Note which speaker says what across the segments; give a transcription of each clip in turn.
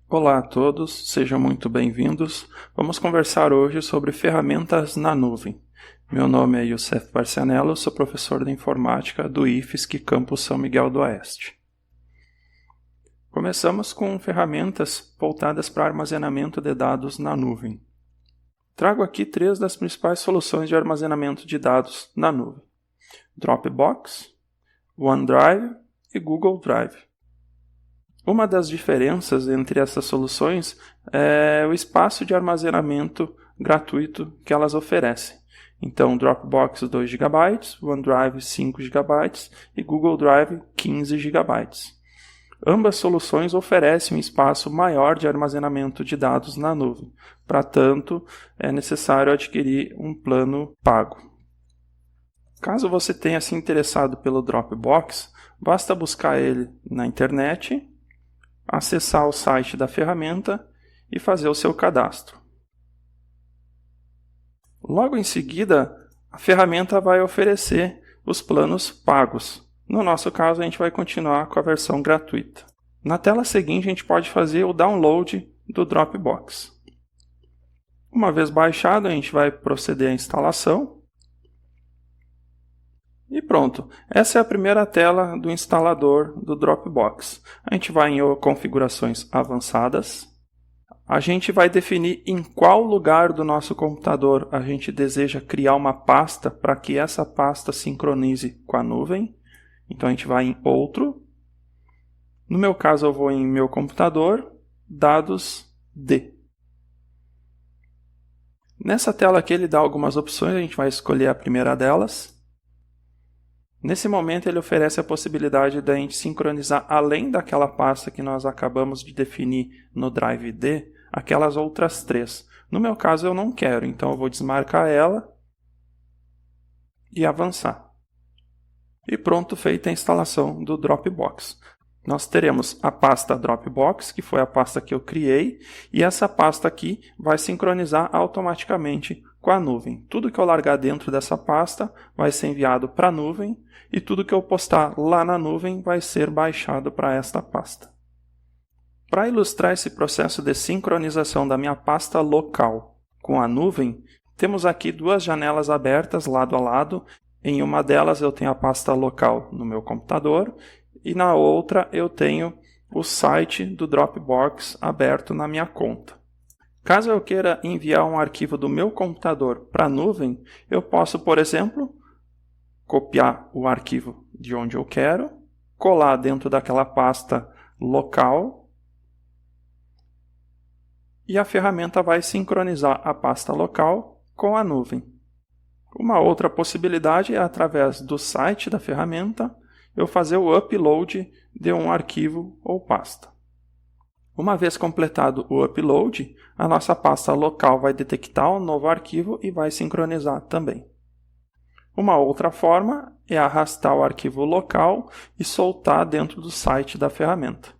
Speaker 1: Olá a todos, sejam muito bem-vindos. Vamos conversar hoje sobre ferramentas na nuvem. Meu nome é Youssef Barcianello, sou professor de informática do IFSC Campus São Miguel do Oeste. Começamos com ferramentas voltadas para armazenamento de dados na nuvem. Trago aqui 3 das principais soluções de armazenamento de dados na nuvem: Dropbox, OneDrive e Google Drive. Uma das diferenças entre essas soluções é o espaço de armazenamento gratuito que elas oferecem. Então, Dropbox 2 GB, OneDrive 5 GB e Google Drive 15 GB. Ambas soluções oferecem um espaço maior de armazenamento de dados na nuvem. Para tanto, é necessário adquirir um plano pago. Caso você tenha se interessado pelo Dropbox, basta buscar ele na internet, acessar o site da ferramenta e fazer o seu cadastro. Logo em seguida, a ferramenta vai oferecer os planos pagos. No nosso caso, a gente vai continuar com a versão gratuita. Na tela seguinte, a gente pode fazer o download do Dropbox. Uma vez baixado, a gente vai proceder à instalação. E pronto, essa é a primeira tela do instalador do Dropbox. A gente vai em configurações avançadas. A gente vai definir em qual lugar do nosso computador a gente deseja criar uma pasta para que essa pasta sincronize com a nuvem. Então a gente vai em outro. No meu caso eu vou em meu computador, dados D. Nessa tela aqui ele dá algumas opções, a gente vai escolher a primeira delas. Nesse momento ele oferece a possibilidade de a gente sincronizar, além daquela pasta que nós acabamos de definir no Drive D, aquelas outras 3. No meu caso eu não quero, então eu vou desmarcar ela e avançar. E pronto, feita a instalação do Dropbox. Nós teremos a pasta Dropbox, que foi a pasta que eu criei, e essa pasta aqui vai sincronizar automaticamente com a nuvem. Tudo que eu largar dentro dessa pasta vai ser enviado para a nuvem, e tudo que eu postar lá na nuvem vai ser baixado para esta pasta. Para ilustrar esse processo de sincronização da minha pasta local com a nuvem, temos aqui 2 janelas abertas lado a lado. Em uma delas eu tenho a pasta local no meu computador e na outra eu tenho o site do Dropbox aberto na minha conta. Caso eu queira enviar um arquivo do meu computador para a nuvem, eu posso, por exemplo, copiar o arquivo de onde eu quero, colar dentro daquela pasta local e a ferramenta vai sincronizar a pasta local com a nuvem. Uma outra possibilidade é, através do site da ferramenta, eu fazer o upload de um arquivo ou pasta. Uma vez completado o upload, a nossa pasta local vai detectar um novo arquivo e vai sincronizar também. Uma outra forma é arrastar o arquivo local e soltar dentro do site da ferramenta.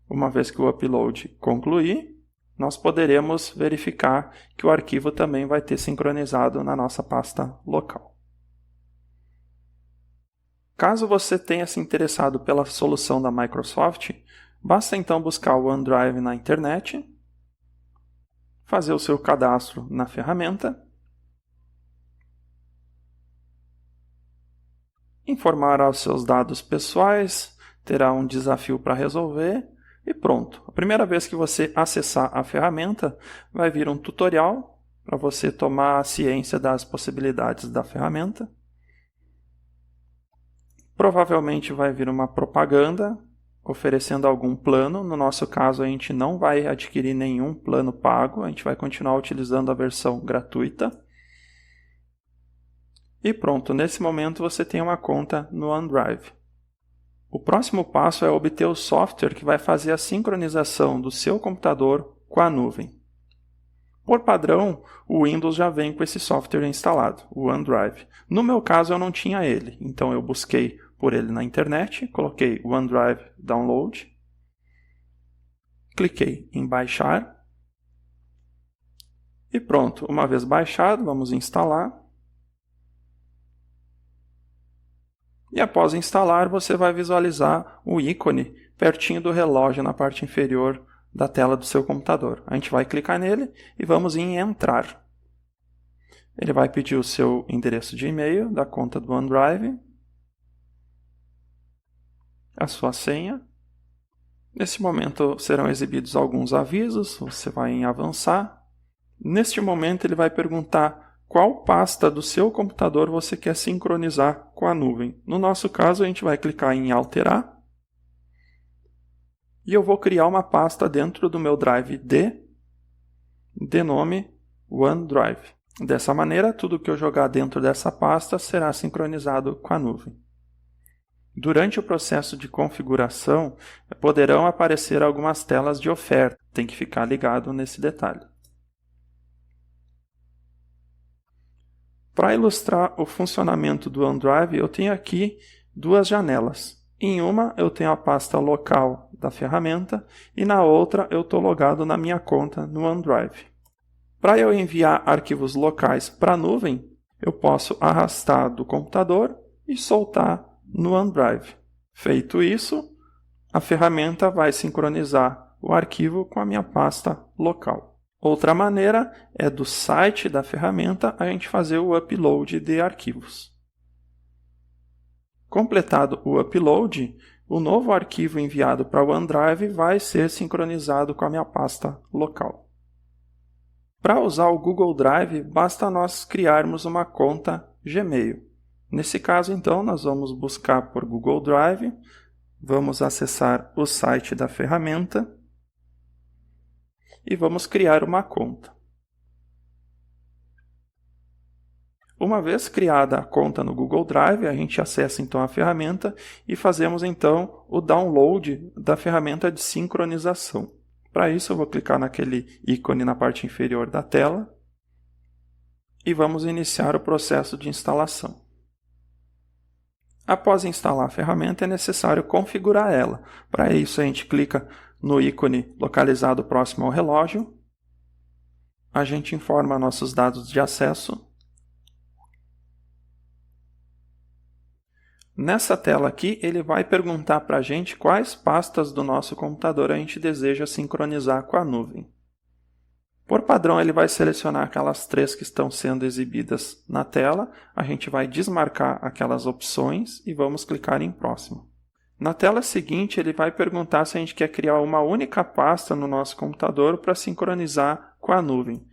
Speaker 1: Uma vez que o upload concluir, nós poderemos verificar que o arquivo também vai ter sincronizado na nossa pasta local. Caso você tenha se interessado pela solução da Microsoft, basta então buscar o OneDrive na internet, fazer o seu cadastro na ferramenta, informar os seus dados pessoais, terá um desafio para resolver e pronto. A primeira vez que você acessar a ferramenta, vai vir um tutorial para você tomar ciência das possibilidades da ferramenta. Provavelmente vai vir uma propaganda oferecendo algum plano. No nosso caso, a gente não vai adquirir nenhum plano pago, a gente vai continuar utilizando a versão gratuita. E pronto, nesse momento você tem uma conta no OneDrive. O próximo passo é obter o software que vai fazer a sincronização do seu computador com a nuvem. Por padrão, o Windows já vem com esse software instalado, o OneDrive. No meu caso, eu não tinha ele, então eu busquei por ele na internet, coloquei OneDrive Download, cliquei em baixar e pronto. Uma vez baixado, vamos instalar. E após instalar, você vai visualizar o ícone pertinho do relógio na parte inferior da tela do seu computador. A gente vai clicar nele e vamos em Entrar. Ele vai pedir o seu endereço de e-mail da conta do OneDrive, a sua senha. Nesse momento serão exibidos alguns avisos, você vai em Avançar. Neste momento ele vai perguntar qual pasta do seu computador você quer sincronizar com a nuvem. No nosso caso, a gente vai clicar em Alterar. E eu vou criar uma pasta dentro do meu Drive D, de nome OneDrive. Dessa maneira, tudo que eu jogar dentro dessa pasta será sincronizado com a nuvem. Durante o processo de configuração, poderão aparecer algumas telas de oferta. Tem que ficar ligado nesse detalhe. Para ilustrar o funcionamento do OneDrive, eu tenho aqui duas janelas. Em uma, eu tenho a pasta local da ferramenta e na outra, eu estou logado na minha conta no OneDrive. Para eu enviar arquivos locais para a nuvem, eu posso arrastar do computador e soltar no OneDrive. Feito isso, a ferramenta vai sincronizar o arquivo com a minha pasta local. Outra maneira é do site da ferramenta a gente fazer o upload de arquivos. Completado o upload, o novo arquivo enviado para o OneDrive vai ser sincronizado com a minha pasta local. Para usar o Google Drive, basta nós criarmos uma conta Gmail. Nesse caso, então, nós vamos buscar por Google Drive, vamos acessar o site da ferramenta e vamos criar uma conta. Uma vez criada a conta no Google Drive, a gente acessa então a ferramenta e fazemos então o download da ferramenta de sincronização. Para isso, eu vou clicar naquele ícone na parte inferior da tela e vamos iniciar o processo de instalação. Após instalar a ferramenta, é necessário configurar ela. Para isso, a gente clica no ícone localizado próximo ao relógio. A gente informa nossos dados de acesso. Nessa tela aqui, ele vai perguntar para a gente quais pastas do nosso computador a gente deseja sincronizar com a nuvem. Por padrão, ele vai selecionar aquelas 3 que estão sendo exibidas na tela. A gente vai desmarcar aquelas opções e vamos clicar em Próximo. Na tela seguinte, ele vai perguntar se a gente quer criar uma única pasta no nosso computador para sincronizar com a nuvem.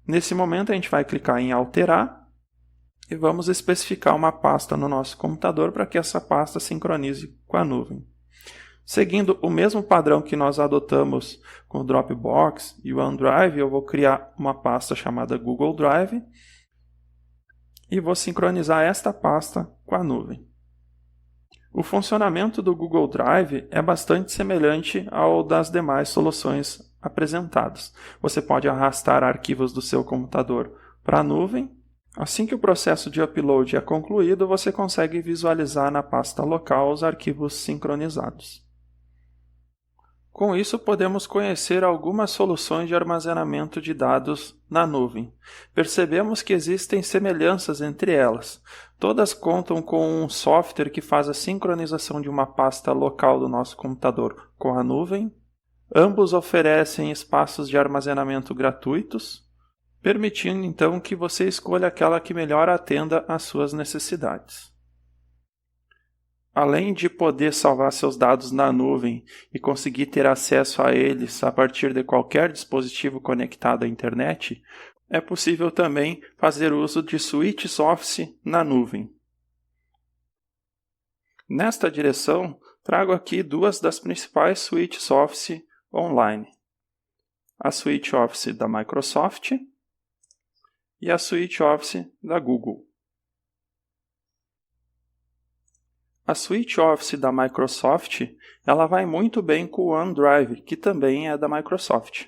Speaker 1: Nesse momento, a gente vai clicar em Alterar e vamos especificar uma pasta no nosso computador para que essa pasta sincronize com a nuvem. Seguindo o mesmo padrão que nós adotamos com o Dropbox e o OneDrive, eu vou criar uma pasta chamada Google Drive e vou sincronizar esta pasta com a nuvem. O funcionamento do Google Drive é bastante semelhante ao das demais soluções apresentadas. Você pode arrastar arquivos do seu computador para a nuvem. Assim que o processo de upload é concluído, você consegue visualizar na pasta local os arquivos sincronizados. Com isso, podemos conhecer algumas soluções de armazenamento de dados na nuvem. Percebemos que existem semelhanças entre elas. Todas contam com um software que faz a sincronização de uma pasta local do nosso computador com a nuvem. Ambos oferecem espaços de armazenamento gratuitos, permitindo então que você escolha aquela que melhor atenda às suas necessidades. Além de poder salvar seus dados na nuvem e conseguir ter acesso a eles a partir de qualquer dispositivo conectado à internet, é possível também fazer uso de suítes Office na nuvem. Nesta direção, trago aqui duas das principais suítes Office online. A suíte Office da Microsoft e a suíte Office da Google. A suíte Office da Microsoft, ela vai muito bem com o OneDrive, que também é da Microsoft.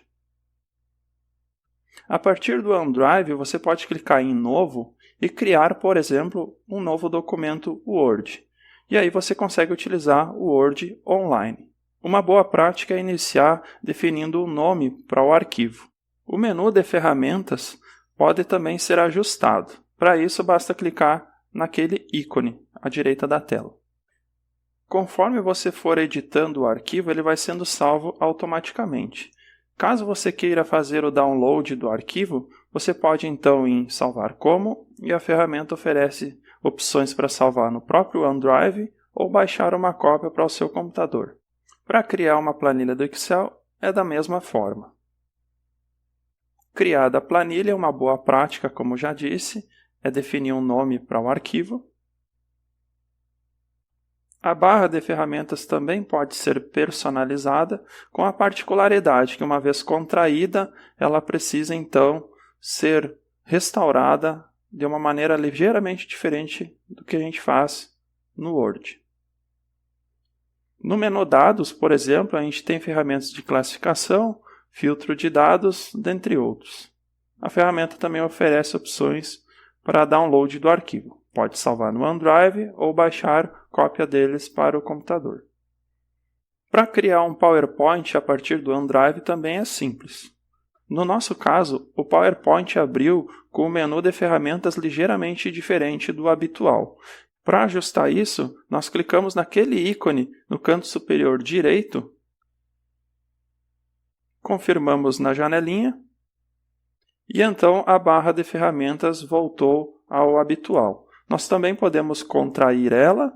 Speaker 1: A partir do OneDrive, você pode clicar em Novo e criar, por exemplo, um novo documento Word. E aí você consegue utilizar o Word online. Uma boa prática é iniciar definindo o nome para o arquivo. O menu de ferramentas pode também ser ajustado. Para isso, basta clicar naquele ícone à direita da tela. Conforme você for editando o arquivo, ele vai sendo salvo automaticamente. Caso você queira fazer o download do arquivo, você pode então em Salvar Como, e a ferramenta oferece opções para salvar no próprio OneDrive ou baixar uma cópia para o seu computador. Para criar uma planilha do Excel, é da mesma forma. Criada a planilha, uma boa prática, como já disse, é definir um nome para o arquivo. A barra de ferramentas também pode ser personalizada, com a particularidade que, uma vez contraída, ela precisa então ser restaurada de uma maneira ligeiramente diferente do que a gente faz no Word. No menu Dados, por exemplo, a gente tem ferramentas de classificação, filtro de dados, dentre outros. A ferramenta também oferece opções para download do arquivo. Pode salvar no OneDrive ou baixar cópia deles para o computador. Para criar um PowerPoint a partir do OneDrive também é simples. No nosso caso, o PowerPoint abriu com o menu de ferramentas ligeiramente diferente do habitual. Para ajustar isso, nós clicamos naquele ícone no canto superior direito, confirmamos na janelinha e então a barra de ferramentas voltou ao habitual. Nós também podemos contrair ela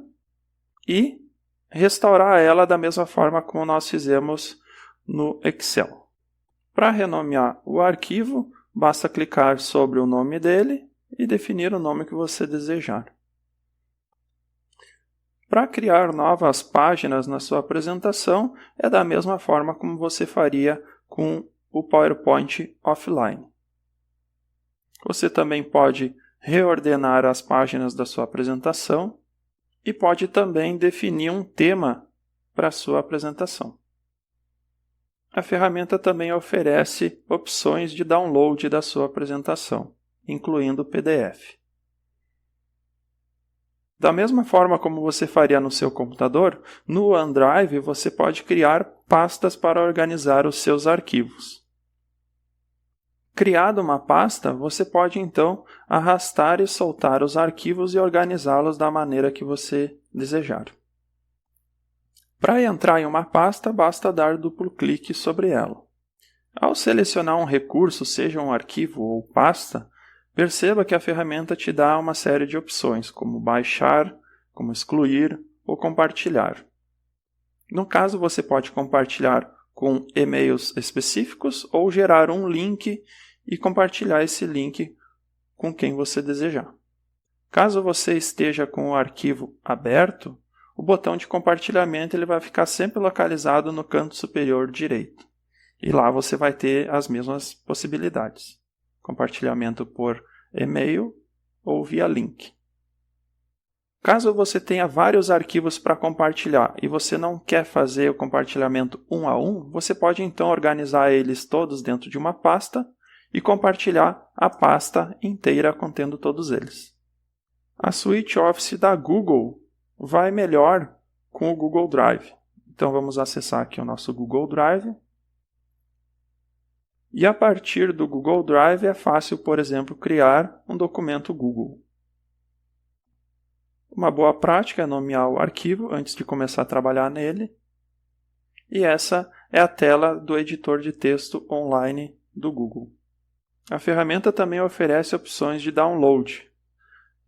Speaker 1: e restaurar ela da mesma forma como nós fizemos no Excel. Para renomear o arquivo, basta clicar sobre o nome dele e definir o nome que você desejar. Para criar novas páginas na sua apresentação, é da mesma forma como você faria com o PowerPoint offline. Você também pode reordenar as páginas da sua apresentação e pode também definir um tema para a sua apresentação. A ferramenta também oferece opções de download da sua apresentação, incluindo o PDF. Da mesma forma como você faria no seu computador, no OneDrive você pode criar pastas para organizar os seus arquivos. Criada uma pasta, você pode então arrastar e soltar os arquivos e organizá-los da maneira que você desejar. Para entrar em uma pasta, basta dar duplo clique sobre ela. Ao selecionar um recurso, seja um arquivo ou pasta, perceba que a ferramenta te dá uma série de opções, como baixar, como excluir ou compartilhar. No caso, você pode compartilhar com e-mails específicos ou gerar um link e compartilhar esse link com quem você desejar. Caso você esteja com o arquivo aberto, o botão de compartilhamento ele vai ficar sempre localizado no canto superior direito. E lá você vai ter as mesmas possibilidades. Compartilhamento por e-mail ou via link. Caso você tenha vários arquivos para compartilhar e você não quer fazer o compartilhamento um a um, você pode então organizar eles todos dentro de uma pasta e compartilhar a pasta inteira contendo todos eles. A suíte Office da Google vai melhor com o Google Drive. Então vamos acessar aqui o nosso Google Drive. E a partir do Google Drive é fácil, por exemplo, criar um documento Google. Uma boa prática é nomear o arquivo antes de começar a trabalhar nele. E essa é a tela do editor de texto online do Google. A ferramenta também oferece opções de download.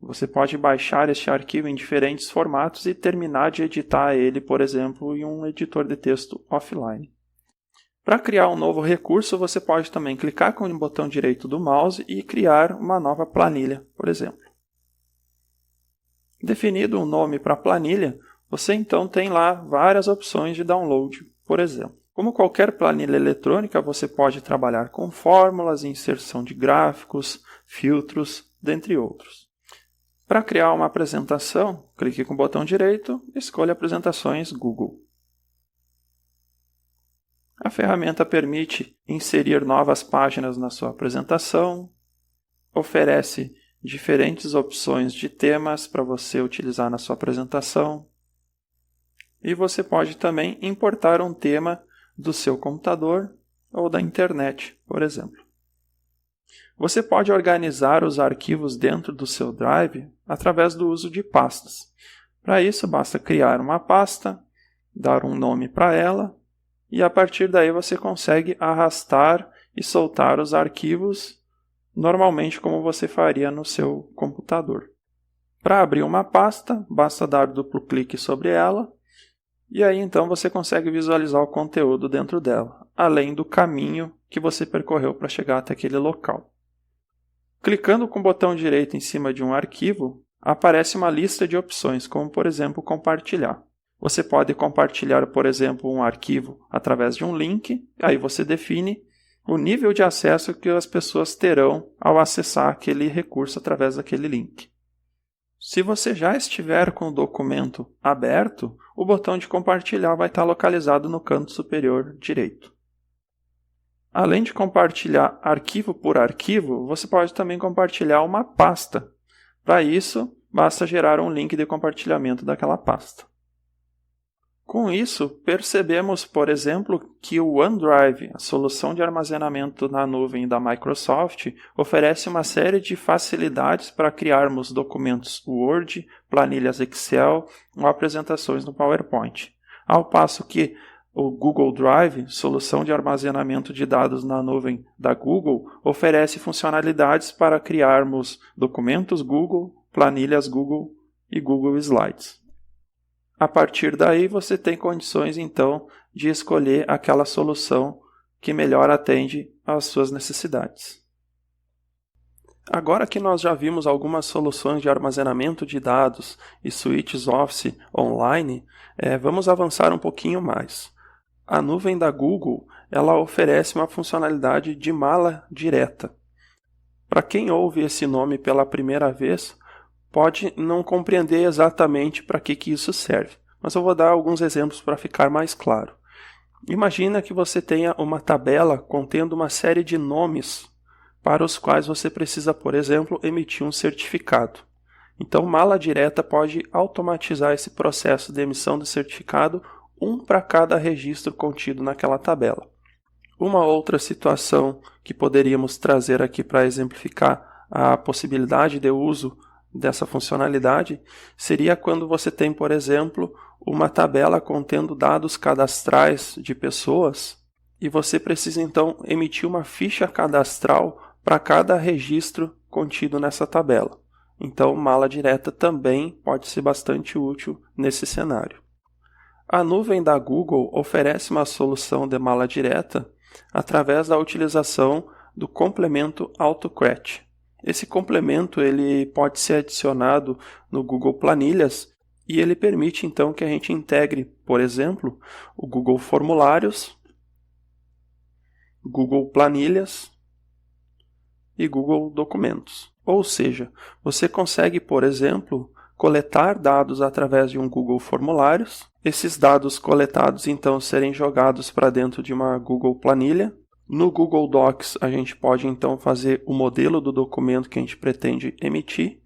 Speaker 1: Você pode baixar este arquivo em diferentes formatos e terminar de editar ele, por exemplo, em um editor de texto offline. Para criar um novo recurso, você pode também clicar com o botão direito do mouse e criar uma nova planilha, por exemplo. Definido um nome para a planilha, você então tem lá várias opções de download, por exemplo. Como qualquer planilha eletrônica, você pode trabalhar com fórmulas, inserção de gráficos, filtros, dentre outros. Para criar uma apresentação, clique com o botão direito e escolha Apresentações Google. A ferramenta permite inserir novas páginas na sua apresentação, oferece diferentes opções de temas para você utilizar na sua apresentação e você pode também importar um tema do seu computador ou da internet, por exemplo. Você pode organizar os arquivos dentro do seu Drive através do uso de pastas. Para isso, basta criar uma pasta, dar um nome para ela, e a partir daí você consegue arrastar e soltar os arquivos normalmente como você faria no seu computador. Para abrir uma pasta, basta dar duplo clique sobre ela, e aí então você consegue visualizar o conteúdo dentro dela, além do caminho que você percorreu para chegar até aquele local. Clicando com o botão direito em cima de um arquivo, aparece uma lista de opções, como por exemplo compartilhar. Você pode compartilhar, por exemplo, um arquivo através de um link, aí você define o nível de acesso que as pessoas terão ao acessar aquele recurso através daquele link. Se você já estiver com o documento aberto, o botão de compartilhar vai estar localizado no canto superior direito. Além de compartilhar arquivo por arquivo, você pode também compartilhar uma pasta. Para isso, basta gerar um link de compartilhamento daquela pasta. Com isso, percebemos, por exemplo, que o OneDrive, a solução de armazenamento na nuvem da Microsoft, oferece uma série de facilidades para criarmos documentos Word, planilhas Excel ou apresentações no PowerPoint. Ao passo que o Google Drive, solução de armazenamento de dados na nuvem da Google, oferece funcionalidades para criarmos documentos Google, planilhas Google e Google Slides. A partir daí, você tem condições, então, de escolher aquela solução que melhor atende às suas necessidades. Agora que nós já vimos algumas soluções de armazenamento de dados e suítes Office online, vamos avançar um pouquinho mais. A nuvem da Google, ela oferece uma funcionalidade de mala direta. Para quem ouve esse nome pela primeira vez, pode não compreender exatamente para que isso serve, mas eu vou dar alguns exemplos para ficar mais claro. Imagina que você tenha uma tabela contendo uma série de nomes para os quais você precisa, por exemplo, emitir um certificado. Então, mala direta pode automatizar esse processo de emissão de certificado, um para cada registro contido naquela tabela. Uma outra situação que poderíamos trazer aqui para exemplificar a possibilidade de uso dessa funcionalidade seria quando você tem, por exemplo, uma tabela contendo dados cadastrais de pessoas e você precisa então emitir uma ficha cadastral para cada registro contido nessa tabela. Então, mala direta também pode ser bastante útil nesse cenário. A nuvem da Google oferece uma solução de mala direta através da utilização do complemento AutoCrat. Esse complemento ele pode ser adicionado no Google Planilhas e ele permite então que a gente integre, por exemplo, o Google Formulários, Google Planilhas e Google Documentos. Ou seja, você consegue, por exemplo, coletar dados através de um Google Formulários, esses dados coletados então serem jogados para dentro de uma Google Planilha. No Google Docs, a gente pode então fazer o modelo do documento que a gente pretende emitir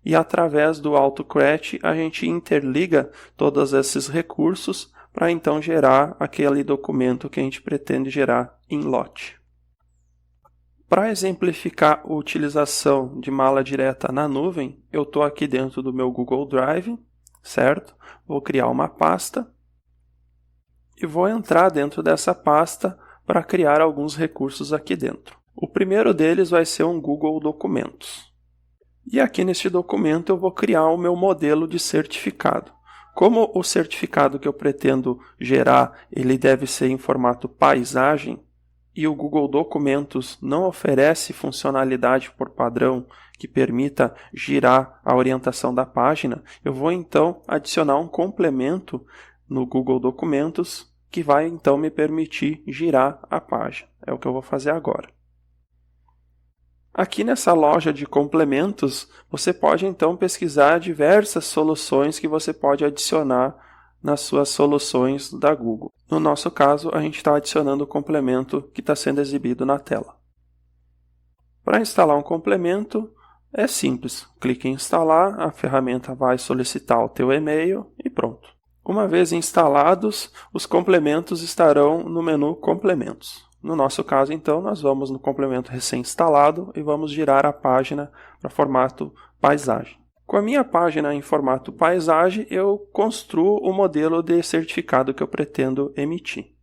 Speaker 1: e através do AutoCrat a gente interliga todos esses recursos para então gerar aquele documento que a gente pretende gerar em lote. Para exemplificar a utilização de mala direta na nuvem, eu estou aqui dentro do meu Google Drive, certo? Vou criar uma pasta e vou entrar dentro dessa pasta para criar alguns recursos aqui dentro. O primeiro deles vai ser um Google Documentos. E aqui neste documento eu vou criar o meu modelo de certificado. Como o certificado que eu pretendo gerar, ele deve ser em formato paisagem, e o Google Documentos não oferece funcionalidade por padrão que permita girar a orientação da página, eu vou então adicionar um complemento no Google Documentos que vai então me permitir girar a página. É o que eu vou fazer agora. Aqui nessa loja de complementos, você pode então pesquisar diversas soluções que você pode adicionar nas suas soluções da Google. No nosso caso, a gente está adicionando o complemento que está sendo exibido na tela. Para instalar um complemento, é simples. Clique em instalar, a ferramenta vai solicitar o teu e-mail e pronto. Uma vez instalados, os complementos estarão no menu Complementos. No nosso caso, então, nós vamos no complemento recém-instalado e vamos girar a página para formato paisagem. Com a minha página em formato paisagem, eu construo o modelo de certificado que eu pretendo emitir.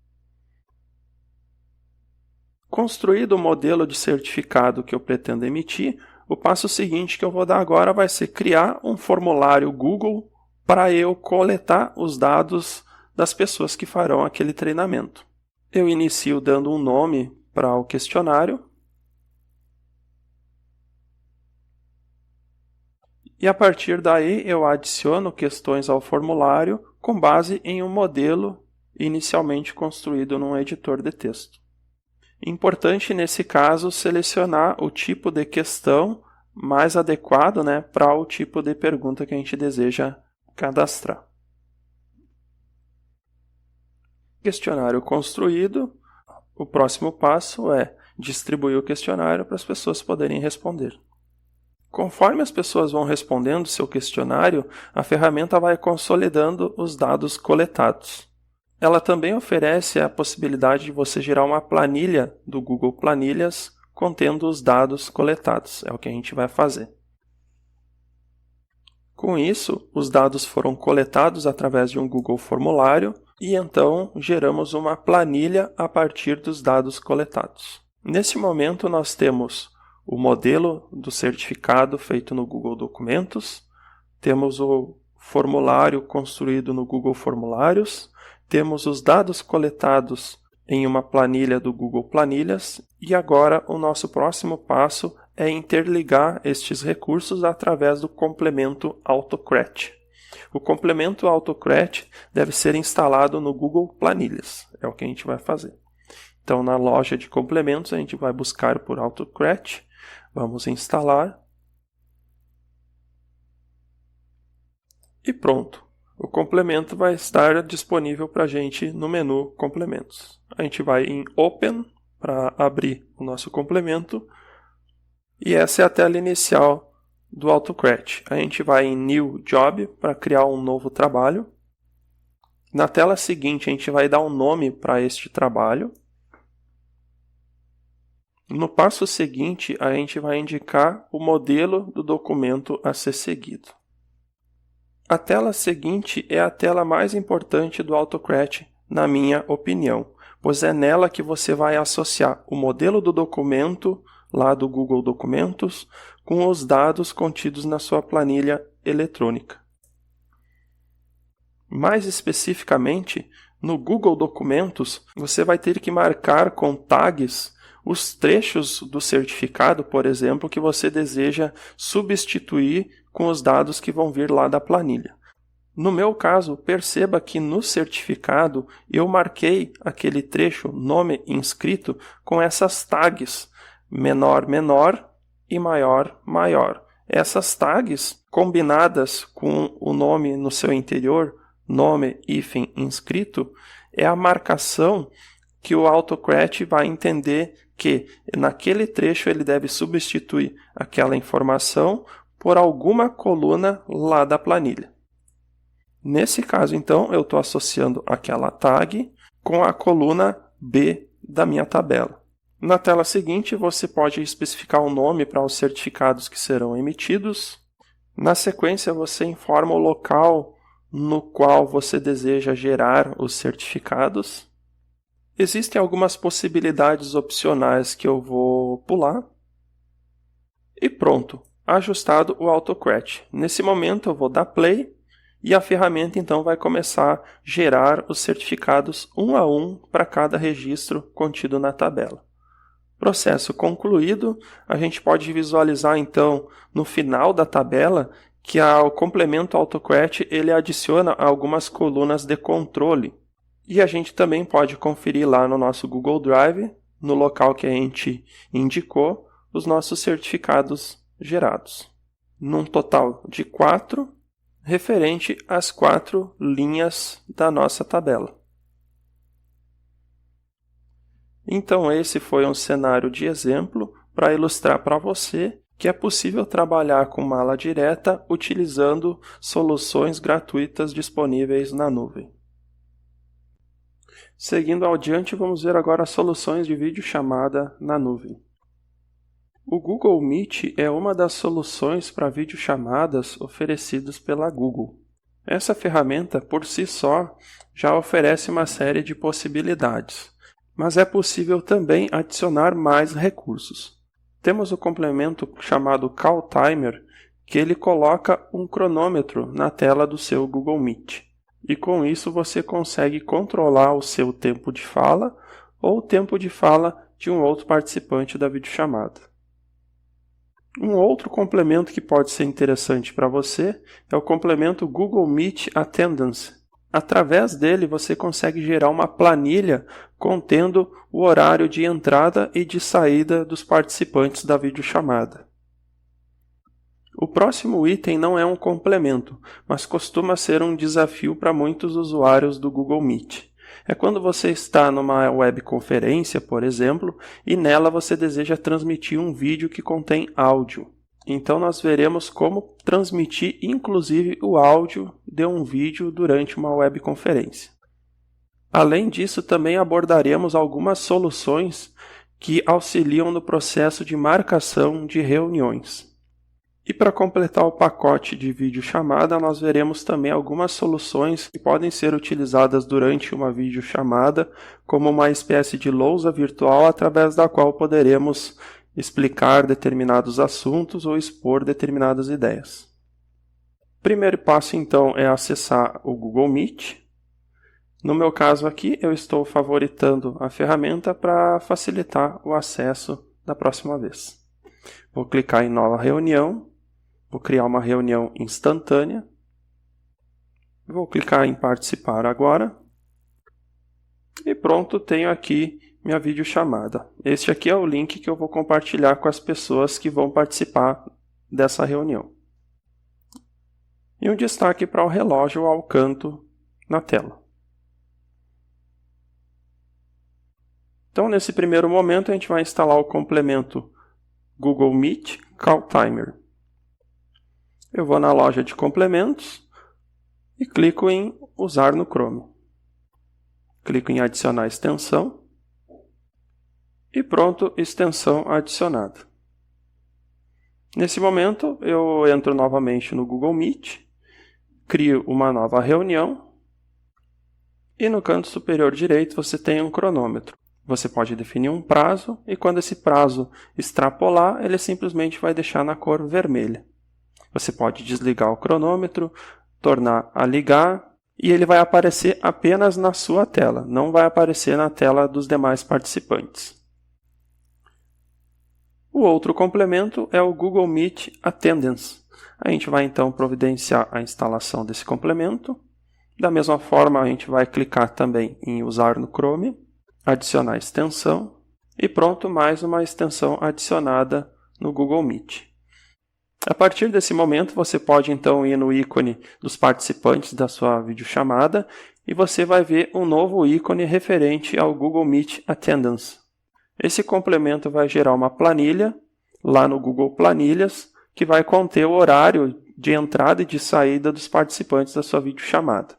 Speaker 1: Construído o modelo de certificado que eu pretendo emitir, o passo seguinte que eu vou dar agora vai ser criar um formulário Google para eu coletar os dados das pessoas que farão aquele treinamento. Eu inicio dando um nome para o questionário. E a partir daí eu adiciono questões ao formulário com base em um modelo inicialmente construído num editor de texto. Importante nesse caso selecionar o tipo de questão mais adequado, para o tipo de pergunta que a gente deseja cadastrar. Questionário construído. O próximo passo é distribuir o questionário para as pessoas poderem responder. Conforme as pessoas vão respondendo seu questionário, a ferramenta vai consolidando os dados coletados. Ela também oferece a possibilidade de você gerar uma planilha do Google Planilhas contendo os dados coletados. É o que a gente vai fazer. Com isso, os dados foram coletados através de um Google Formulário e então geramos uma planilha a partir dos dados coletados. Nesse momento, nós temos o modelo do certificado feito no Google Documentos, temos o formulário construído no Google Formulários, temos os dados coletados em uma planilha do Google Planilhas e agora o nosso próximo passo é interligar estes recursos através do complemento AutoCrat. O complemento AutoCrat deve ser instalado no Google Planilhas, é o que a gente vai fazer. Então, na loja de complementos, a gente vai buscar por AutoCrat, vamos instalar e pronto. O complemento vai estar disponível para a gente no menu Complementos. A gente vai em Open para abrir o nosso complemento e essa é a tela inicial do AutoCrat. A gente vai em New Job para criar um novo trabalho. Na tela seguinte, a gente vai dar um nome para este trabalho. No passo seguinte, a gente vai indicar o modelo do documento a ser seguido. A tela seguinte é a tela mais importante do AutoCrat, na minha opinião, pois é nela que você vai associar o modelo do documento, lá do Google Documentos, com os dados contidos na sua planilha eletrônica. Mais especificamente, no Google Documentos, você vai ter que marcar com tags os trechos do certificado, por exemplo, que você deseja substituir com os dados que vão vir lá da planilha. No meu caso, perceba que no certificado eu marquei aquele trecho nome inscrito com essas tags menor, menor e maior, maior. Essas tags combinadas com o nome no seu interior, nome, hífen, inscrito, é a marcação que o AutoCrat vai entender que naquele trecho ele deve substituir aquela informação por alguma coluna lá da planilha. Nesse caso, então, eu estou associando aquela tag com a coluna B da minha tabela. Na tela seguinte, você pode especificar o nome para os certificados que serão emitidos. Na sequência, você informa o local no qual você deseja gerar os certificados. Existem algumas possibilidades opcionais que eu vou pular. E pronto, ajustado o AutoCrat. Nesse momento eu vou dar play e a ferramenta então vai começar a gerar os certificados um a um para cada registro contido na tabela. Processo concluído, a gente pode visualizar então no final da tabela que o complemento AutoCrat ele adiciona algumas colunas de controle. E a gente também pode conferir lá no nosso Google Drive, no local que a gente indicou, os nossos certificados gerados. Num total de 4, referente às 4 linhas da nossa tabela. Então esse foi um cenário de exemplo para ilustrar para você que é possível trabalhar com mala direta utilizando soluções gratuitas disponíveis na nuvem. Seguindo adiante, vamos ver agora soluções de videochamada na nuvem. O Google Meet é uma das soluções para videochamadas oferecidas pela Google. Essa ferramenta, por si só, já oferece uma série de possibilidades, mas é possível também adicionar mais recursos. Temos o complemento chamado Call Timer, que ele coloca um cronômetro na tela do seu Google Meet. E com isso você consegue controlar o seu tempo de fala ou o tempo de fala de um outro participante da videochamada. Um outro complemento que pode ser interessante para você é o complemento Google Meet Attendance. Através dele você consegue gerar uma planilha contendo o horário de entrada e de saída dos participantes da videochamada. O próximo item não é um complemento, mas costuma ser um desafio para muitos usuários do Google Meet. É quando você está numa webconferência, por exemplo, e nela você deseja transmitir um vídeo que contém áudio. Então nós veremos como transmitir inclusive o áudio de um vídeo durante uma webconferência. Além disso, também abordaremos algumas soluções que auxiliam no processo de marcação de reuniões. E para completar o pacote de videochamada, nós veremos também algumas soluções que podem ser utilizadas durante uma videochamada, como uma espécie de lousa virtual através da qual poderemos explicar determinados assuntos ou expor determinadas ideias. O primeiro passo, então, é acessar o Google Meet. No meu caso aqui, eu estou favoritando a ferramenta para facilitar o acesso da próxima vez. Vou clicar em Nova Reunião. Vou criar uma reunião instantânea. Vou clicar em Participar agora. E pronto, tenho aqui minha videochamada. Este aqui é o link que eu vou compartilhar com as pessoas que vão participar dessa reunião. E um destaque para o relógio ao canto na tela. Então, nesse primeiro momento, a gente vai instalar o complemento Google Meet Call Timer. Eu vou na loja de complementos e clico em Usar no Chrome. Clico em Adicionar extensão e pronto, extensão adicionada. Nesse momento, eu entro novamente no Google Meet, crio uma nova reunião e no canto superior direito você tem um cronômetro. Você pode definir um prazo e quando esse prazo extrapolar, ele simplesmente vai deixar na cor vermelha. Você pode desligar o cronômetro, tornar a ligar e ele vai aparecer apenas na sua tela, não vai aparecer na tela dos demais participantes. O outro complemento é o Google Meet Attendance. A gente vai então providenciar a instalação desse complemento. Da mesma forma, a gente vai clicar também em Usar no Chrome, adicionar extensão e pronto, mais uma extensão adicionada no Google Meet. A partir desse momento, você pode então ir no ícone dos participantes da sua videochamada e você vai ver um novo ícone referente ao Google Meet Attendance. Esse complemento vai gerar uma planilha lá no Google Planilhas que vai conter o horário de entrada e de saída dos participantes da sua videochamada.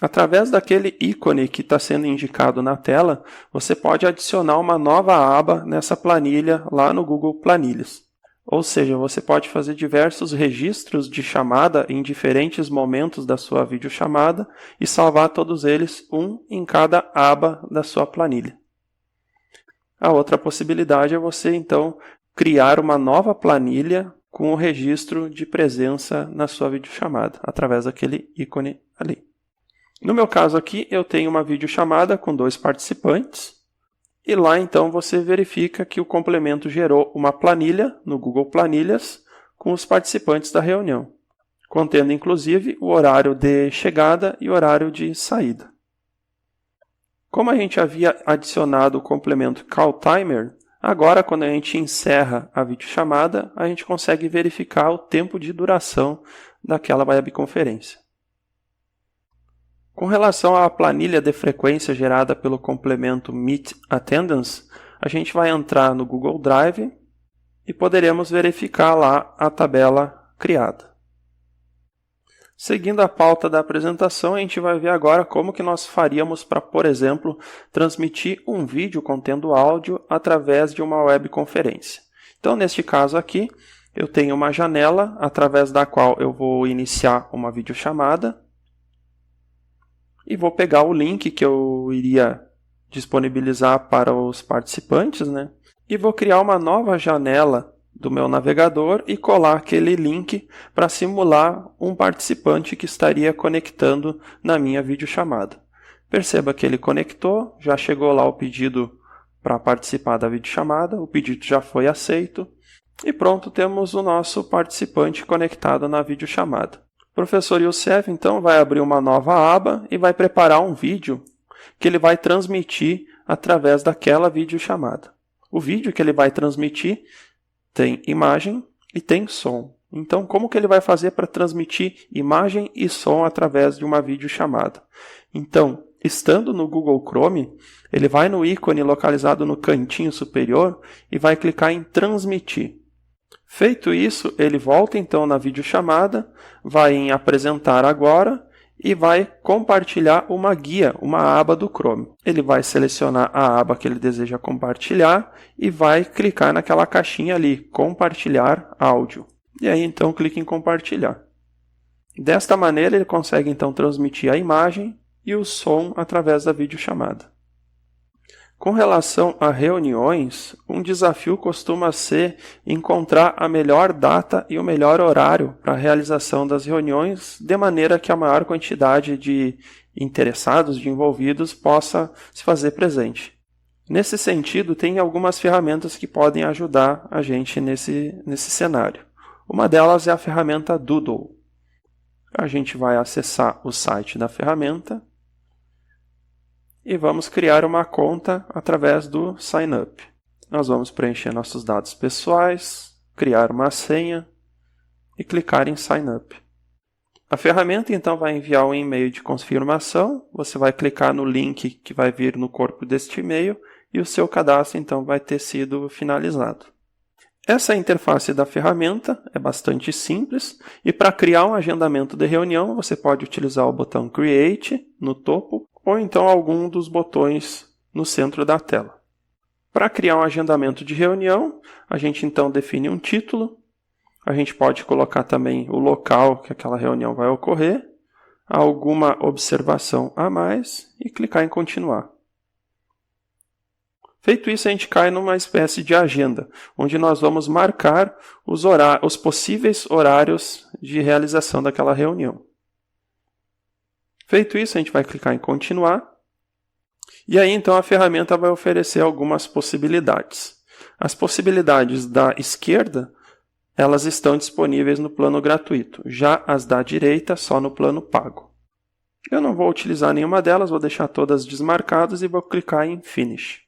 Speaker 1: Através daquele ícone que está sendo indicado na tela, você pode adicionar uma nova aba nessa planilha lá no Google Planilhas. Ou seja, você pode fazer diversos registros de chamada em diferentes momentos da sua videochamada e salvar todos eles, um em cada aba da sua planilha. A outra possibilidade é você, então, criar uma nova planilha com o registro de presença na sua videochamada, através daquele ícone ali. No meu caso aqui, eu tenho uma videochamada com 2 participantes. E lá, então, você verifica que o complemento gerou uma planilha no Google Planilhas com os participantes da reunião, contendo, inclusive, o horário de chegada e o horário de saída. Como a gente havia adicionado o complemento Call Timer, agora, quando a gente encerra a videochamada, a gente consegue verificar o tempo de duração daquela webconferência. Com relação à planilha de frequência gerada pelo complemento Meet Attendance, a gente vai entrar no Google Drive e poderemos verificar lá a tabela criada. Seguindo a pauta da apresentação, a gente vai ver agora como que nós faríamos para, por exemplo, transmitir um vídeo contendo áudio através de uma webconferência. Então, neste caso aqui, eu tenho uma janela através da qual eu vou iniciar uma videochamada e vou pegar o link que eu iria disponibilizar para os participantes, né? E vou criar uma nova janela do meu navegador e colar aquele link para simular um participante que estaria conectando na minha videochamada. Perceba que ele conectou, já chegou lá o pedido para participar da videochamada, o pedido já foi aceito e pronto, temos o nosso participante conectado na videochamada. O professor Youssef então vai abrir uma nova aba e vai preparar um vídeo que ele vai transmitir através daquela videochamada. O vídeo que ele vai transmitir tem imagem e tem som. Então, como que ele vai fazer para transmitir imagem e som através de uma videochamada? Então, estando no Google Chrome, ele vai no ícone localizado no cantinho superior e vai clicar em transmitir. Feito isso, ele volta então na videochamada, vai em apresentar agora e vai compartilhar uma guia, uma aba do Chrome. Ele vai selecionar a aba que ele deseja compartilhar e vai clicar naquela caixinha ali, compartilhar áudio. E aí então clica em compartilhar. Desta maneira ele consegue então transmitir a imagem e o som através da videochamada. Com relação a reuniões, um desafio costuma ser encontrar a melhor data e o melhor horário para a realização das reuniões, de maneira que a maior quantidade de interessados, de envolvidos, possa se fazer presente. Nesse sentido, tem algumas ferramentas que podem ajudar a gente nesse cenário. Uma delas é a ferramenta Doodle. A gente vai acessar o site da ferramenta e vamos criar uma conta através do Sign Up. Nós vamos preencher nossos dados pessoais, criar uma senha e clicar em Sign Up. A ferramenta então vai enviar um e-mail de confirmação, você vai clicar no link que vai vir no corpo deste e-mail e o seu cadastro então vai ter sido finalizado. Essa interface da ferramenta é bastante simples e para criar um agendamento de reunião você pode utilizar o botão Create no topo ou então algum dos botões no centro da tela. Para criar um agendamento de reunião, a gente então define um título, a gente pode colocar também o local que aquela reunião vai ocorrer, alguma observação a mais e clicar em continuar. Feito isso, a gente cai numa espécie de agenda, onde nós vamos marcar os possíveis horários de realização daquela reunião. Feito isso, a gente vai clicar em continuar. E aí, então, a ferramenta vai oferecer algumas possibilidades. As possibilidades da esquerda, elas estão disponíveis no plano gratuito. Já as da direita, só no plano pago. Eu não vou utilizar nenhuma delas, vou deixar todas desmarcadas e vou clicar em Finish.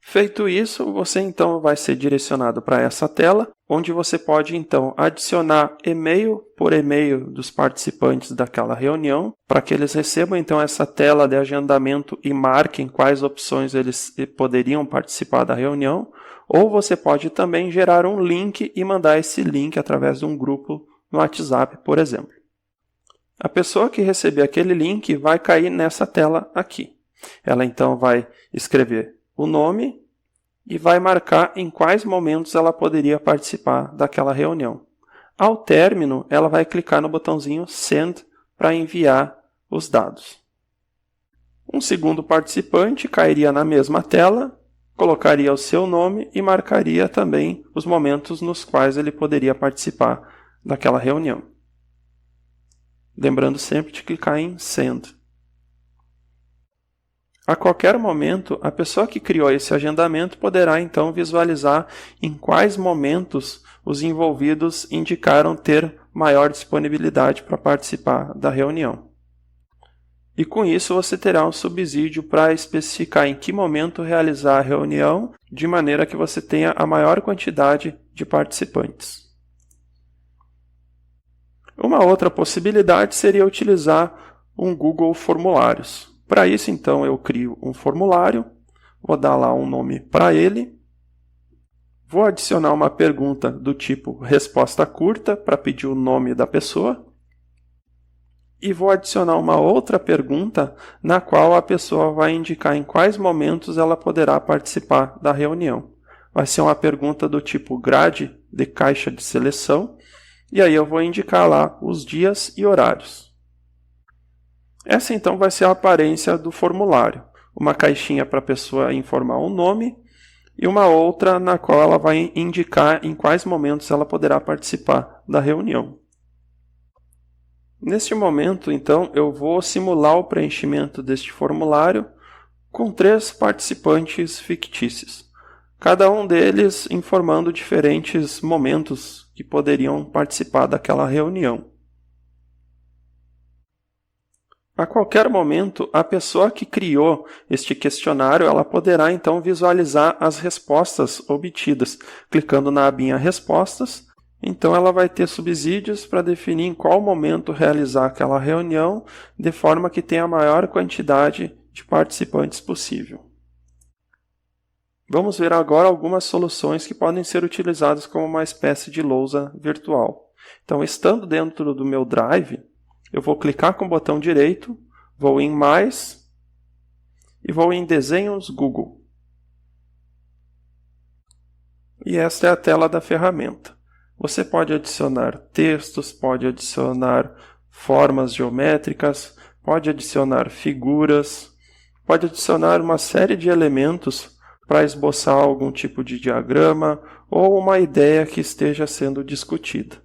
Speaker 1: Feito isso, você então vai ser direcionado para essa tela, onde você pode então adicionar e-mail por e-mail dos participantes daquela reunião, para que eles recebam então essa tela de agendamento e marquem quais opções eles poderiam participar da reunião, ou você pode também gerar um link e mandar esse link através de um grupo no WhatsApp, por exemplo. A pessoa que receber aquele link vai cair nessa tela aqui. Ela então vai escrever o nome e vai marcar em quais momentos ela poderia participar daquela reunião. Ao término, ela vai clicar no botãozinho Send para enviar os dados. Um segundo participante cairia na mesma tela, colocaria o seu nome e marcaria também os momentos nos quais ele poderia participar daquela reunião. Lembrando sempre de clicar em Send. A qualquer momento, a pessoa que criou esse agendamento poderá então visualizar em quais momentos os envolvidos indicaram ter maior disponibilidade para participar da reunião. E com isso você terá um subsídio para especificar em que momento realizar a reunião, de maneira que você tenha a maior quantidade de participantes. Uma outra possibilidade seria utilizar um Google Formulários. Para isso, então, eu crio um formulário, vou dar lá um nome para ele, vou adicionar uma pergunta do tipo resposta curta para pedir o nome da pessoa e vou adicionar uma outra pergunta na qual a pessoa vai indicar em quais momentos ela poderá participar da reunião. vai ser uma pergunta do tipo grade de caixa de seleção, e aí eu vou indicar lá os dias e horários. Essa então vai ser a aparência do formulário. Uma caixinha para a pessoa informar um nome e uma outra na qual ela vai indicar em quais momentos ela poderá participar da reunião. Neste momento, então, eu vou simular o preenchimento deste formulário com 3 participantes fictícios, cada um deles informando diferentes momentos que poderiam participar daquela reunião. A qualquer momento, a pessoa que criou este questionário, ela poderá então visualizar as respostas obtidas, clicando na abinha Respostas. Então ela vai ter subsídios para definir em qual momento realizar aquela reunião, de forma que tenha a maior quantidade de participantes possível. Vamos ver agora algumas soluções que podem ser utilizadas como uma espécie de lousa virtual. Então, estando dentro do meu Drive, eu vou clicar com o botão direito, vou em Mais e vou em Desenhos Google. E esta é a tela da ferramenta. Você pode adicionar textos, pode adicionar formas geométricas, pode adicionar figuras, pode adicionar uma série de elementos para esboçar algum tipo de diagrama ou uma ideia que esteja sendo discutida.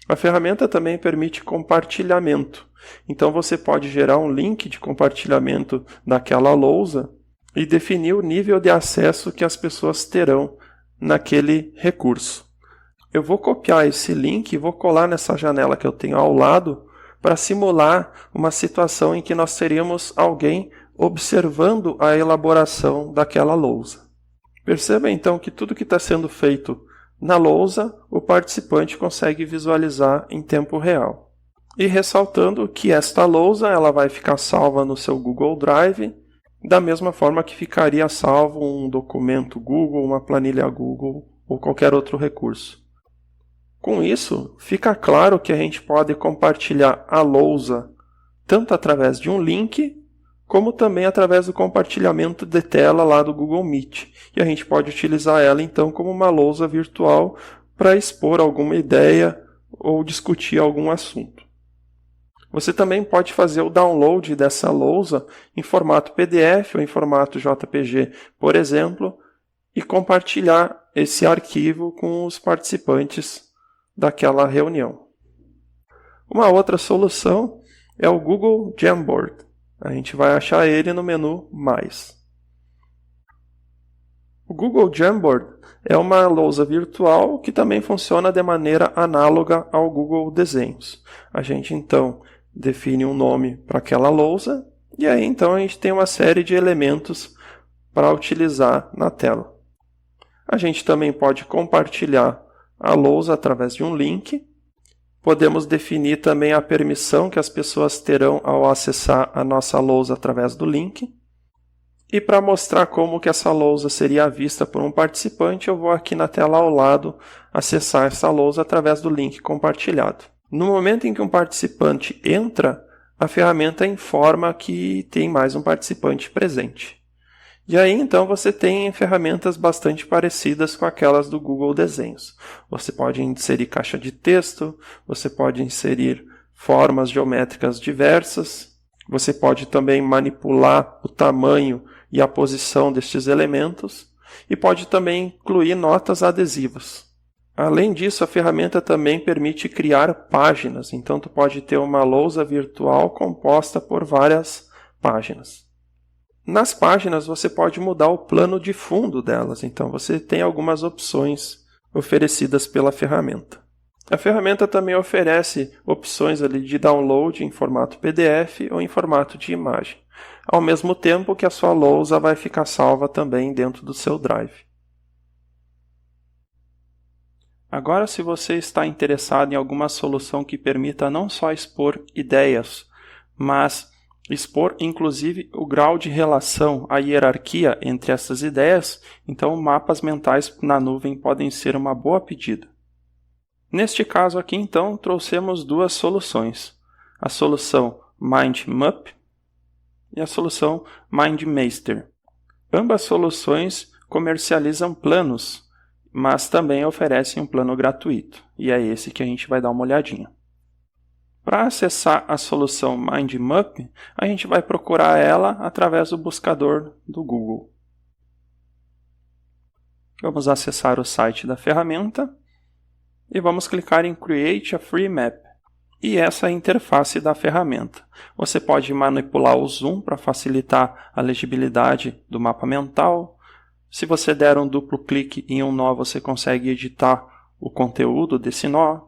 Speaker 1: A ferramenta também permite compartilhamento. Então você pode gerar um link de compartilhamento daquela lousa e definir o nível de acesso que as pessoas terão naquele recurso. Eu vou copiar esse link e vou colar nessa janela que eu tenho ao lado para simular uma situação em que nós teríamos alguém observando a elaboração daquela lousa. Perceba então que tudo que está sendo feito na lousa, o participante consegue visualizar em tempo real. E ressaltando que esta lousa ela vai ficar salva no seu Google Drive, da mesma forma que ficaria salvo um documento Google, uma planilha Google ou qualquer outro recurso. Com isso, fica claro que a gente pode compartilhar a lousa tanto através de um link, como também através do compartilhamento de tela lá do Google Meet. E a gente pode utilizar ela então como uma lousa virtual para expor alguma ideia ou discutir algum assunto. Você também pode fazer o download dessa lousa em formato PDF ou em formato JPG, por exemplo, e compartilhar esse arquivo com os participantes daquela reunião. Uma outra solução é o Google Jamboard. A gente vai achar ele no menu Mais. O Google Jamboard é uma lousa virtual que também funciona de maneira análoga ao Google Desenhos. A gente então define um nome para aquela lousa e aí então a gente tem uma série de elementos para utilizar na tela. A gente também pode compartilhar a lousa através de um link. Podemos definir também a permissão que as pessoas terão ao acessar a nossa lousa através do link. E para mostrar como que essa lousa seria vista por um participante, eu vou aqui na tela ao lado acessar essa lousa através do link compartilhado. No momento em que um participante entra, a ferramenta informa que tem mais um participante presente. E aí, então, você tem ferramentas bastante parecidas com aquelas do Google Desenhos. Você pode inserir caixa de texto, você pode inserir formas geométricas diversas, você pode também manipular o tamanho e a posição destes elementos, e pode também incluir notas adesivas. Além disso, a ferramenta também permite criar páginas, então tu pode ter uma lousa virtual composta por várias páginas. Nas páginas você pode mudar o plano de fundo delas, então você tem algumas opções oferecidas pela ferramenta. A ferramenta também oferece opções ali de download em formato PDF ou em formato de imagem, ao mesmo tempo que a sua lousa vai ficar salva também dentro do seu Drive. Agora, se você está interessado em alguma solução que permita não só expor ideias, mas expor inclusive o grau de relação, a hierarquia entre essas ideias, então mapas mentais na nuvem podem ser uma boa pedida. Neste caso aqui, então, trouxemos duas soluções, a solução MindMap e a solução MindMaster. Ambas soluções comercializam planos mas também oferecem um plano gratuito, e é esse que a gente vai dar uma olhadinha. Para acessar a solução MindMap, a gente vai procurar ela através do buscador do Google. Vamos acessar o site da ferramenta e vamos clicar em Create a Free Map. E essa é a interface da ferramenta. Você pode manipular o zoom para facilitar a legibilidade do mapa mental. Se você der um duplo clique em um nó, você consegue editar o conteúdo desse nó.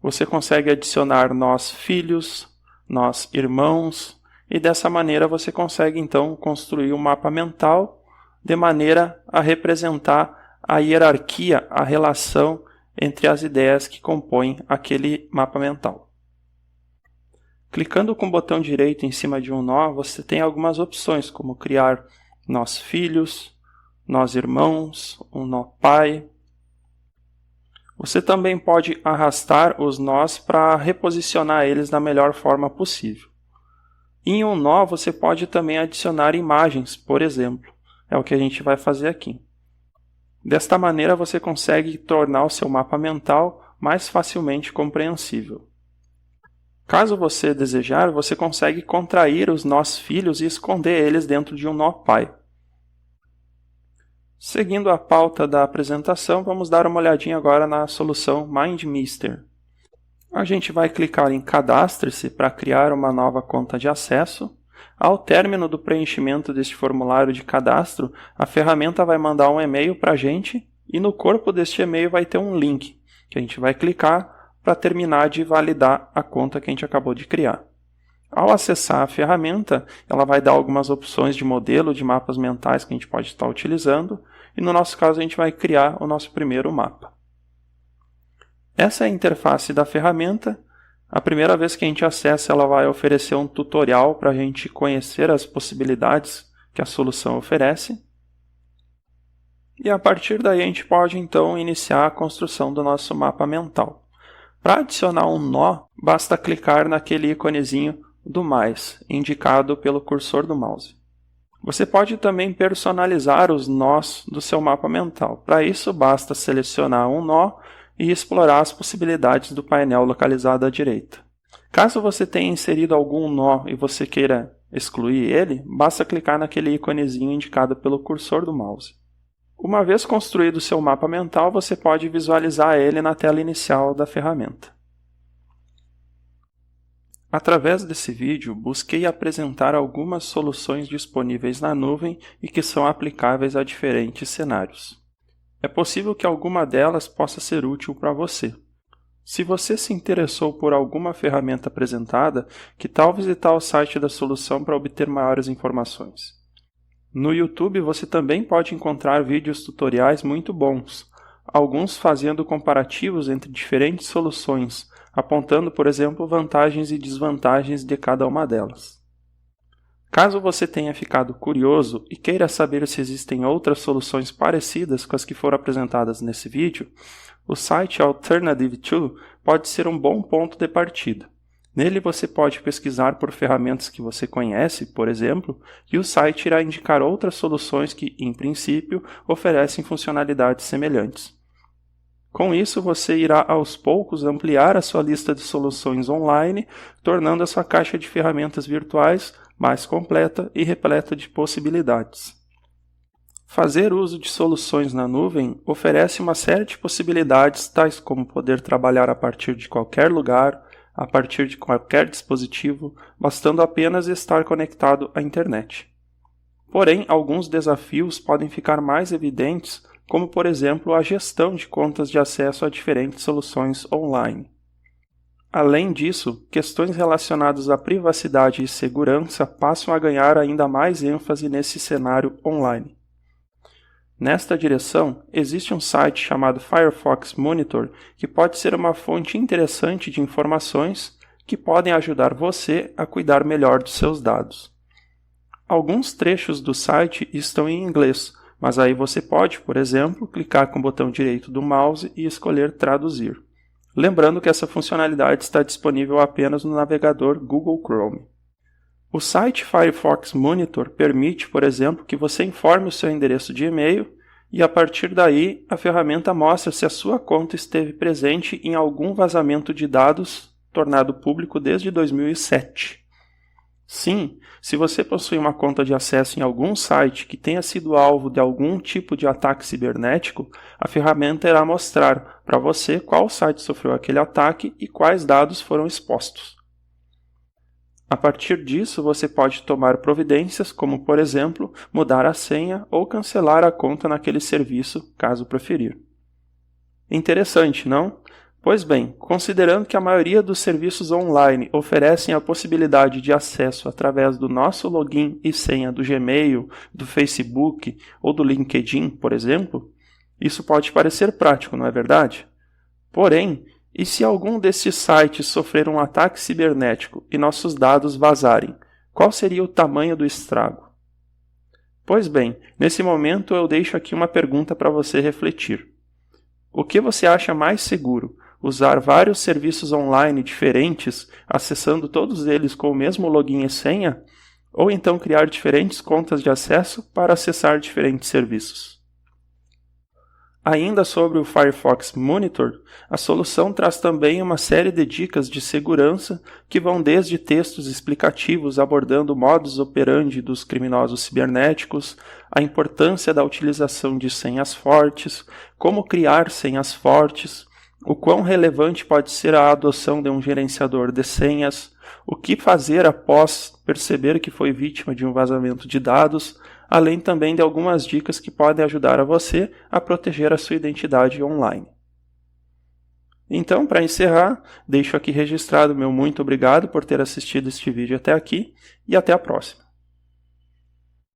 Speaker 1: Você consegue adicionar nós filhos, nós irmãos, e dessa maneira você consegue então construir um mapa mental de maneira a representar a hierarquia, a relação entre as ideias que compõem aquele mapa mental. Clicando com o botão direito em cima de um nó, você tem algumas opções, como criar nós filhos, nós irmãos, um nó pai. Você também pode arrastar os nós para reposicionar eles da melhor forma possível. Em um nó, você pode também adicionar imagens, por exemplo. É o que a gente vai fazer aqui. Desta maneira, você consegue tornar o seu mapa mental mais facilmente compreensível. Caso você desejar, você consegue contrair os nós filhos e esconder eles dentro de um nó pai. Seguindo a pauta da apresentação, vamos dar uma olhadinha agora na solução MindMeister. A gente vai clicar em Cadastre-se para criar uma nova conta de acesso. Ao término do preenchimento deste formulário de cadastro, a ferramenta vai mandar um e-mail para a gente e no corpo deste e-mail vai ter um link que a gente vai clicar para terminar de validar a conta que a gente acabou de criar. Ao acessar a ferramenta, ela vai dar algumas opções de modelo de mapas mentais que a gente pode estar utilizando e no nosso caso a gente vai criar o nosso primeiro mapa. Essa é a interface da ferramenta. A primeira vez que a gente acessa, ela vai oferecer um tutorial para a gente conhecer as possibilidades que a solução oferece. E a partir daí a gente pode então iniciar a construção do nosso mapa mental. Para adicionar um nó, basta clicar naquele íconezinho do mais, indicado pelo cursor do mouse. Você pode também personalizar os nós do seu mapa mental. Para isso, basta selecionar um nó e explorar as possibilidades do painel localizado à direita. Caso você tenha inserido algum nó e você queira excluir ele, basta clicar naquele íconezinho indicado pelo cursor do mouse. Uma vez construído o seu mapa mental, você pode visualizar ele na tela inicial da ferramenta. Através desse vídeo, busquei apresentar algumas soluções disponíveis na nuvem e que são aplicáveis a diferentes cenários. É possível que alguma delas possa ser útil para você. Se você se interessou por alguma ferramenta apresentada, que tal visitar o site da solução para obter maiores informações? No YouTube você também pode encontrar vídeos tutoriais muito bons, alguns fazendo comparativos entre diferentes soluções, apontando, por exemplo, vantagens e desvantagens de cada uma delas. Caso você tenha ficado curioso e queira saber se existem outras soluções parecidas com as que foram apresentadas nesse vídeo, o site Alternative2 pode ser um bom ponto de partida. Nele você pode pesquisar por ferramentas que você conhece, por exemplo, e o site irá indicar outras soluções que, em princípio, oferecem funcionalidades semelhantes. Com isso, você irá aos poucos ampliar a sua lista de soluções online, tornando a sua caixa de ferramentas virtuais mais completa e repleta de possibilidades. Fazer uso de soluções na nuvem oferece uma série de possibilidades, tais como poder trabalhar a partir de qualquer lugar, a partir de qualquer dispositivo, bastando apenas estar conectado à internet. Porém, alguns desafios podem ficar mais evidentes, como por exemplo a gestão de contas de acesso a diferentes soluções online. Além disso, questões relacionadas à privacidade e segurança passam a ganhar ainda mais ênfase nesse cenário online. Nesta direção, existe um site chamado Firefox Monitor que pode ser uma fonte interessante de informações que podem ajudar você a cuidar melhor dos seus dados. Alguns trechos do site estão em inglês, mas aí você pode, por exemplo, clicar com o botão direito do mouse e escolher Traduzir. Lembrando que essa funcionalidade está disponível apenas no navegador Google Chrome. O site Firefox Monitor permite, por exemplo, que você informe o seu endereço de e-mail e a partir daí a ferramenta mostra se a sua conta esteve presente em algum vazamento de dados tornado público desde 2007. Sim, se você possui uma conta de acesso em algum site que tenha sido alvo de algum tipo de ataque cibernético, a ferramenta irá mostrar para você qual site sofreu aquele ataque e quais dados foram expostos. A partir disso, você pode tomar providências como, por exemplo, mudar a senha ou cancelar a conta naquele serviço, caso preferir. Interessante, não? Pois bem, considerando que a maioria dos serviços online oferecem a possibilidade de acesso através do nosso login e senha do Gmail, do Facebook ou do LinkedIn, por exemplo, isso pode parecer prático, não é verdade? Porém, e se algum destes sites sofrer um ataque cibernético e nossos dados vazarem, qual seria o tamanho do estrago? Pois bem, nesse momento eu deixo aqui uma pergunta para você refletir. O que você acha mais seguro? Usar vários serviços online diferentes, acessando todos eles com o mesmo login e senha? Ou então criar diferentes contas de acesso para acessar diferentes serviços? Ainda sobre o Firefox Monitor, a solução traz também uma série de dicas de segurança que vão desde textos explicativos abordando o modus operandi dos criminosos cibernéticos, a importância da utilização de senhas fortes, como criar senhas fortes, o quão relevante pode ser a adoção de um gerenciador de senhas, o que fazer após perceber que foi vítima de um vazamento de dados, além também de algumas dicas que podem ajudar a você a proteger a sua identidade online. Então, para encerrar, deixo aqui registrado meu muito obrigado por ter assistido este vídeo até aqui e até a próxima.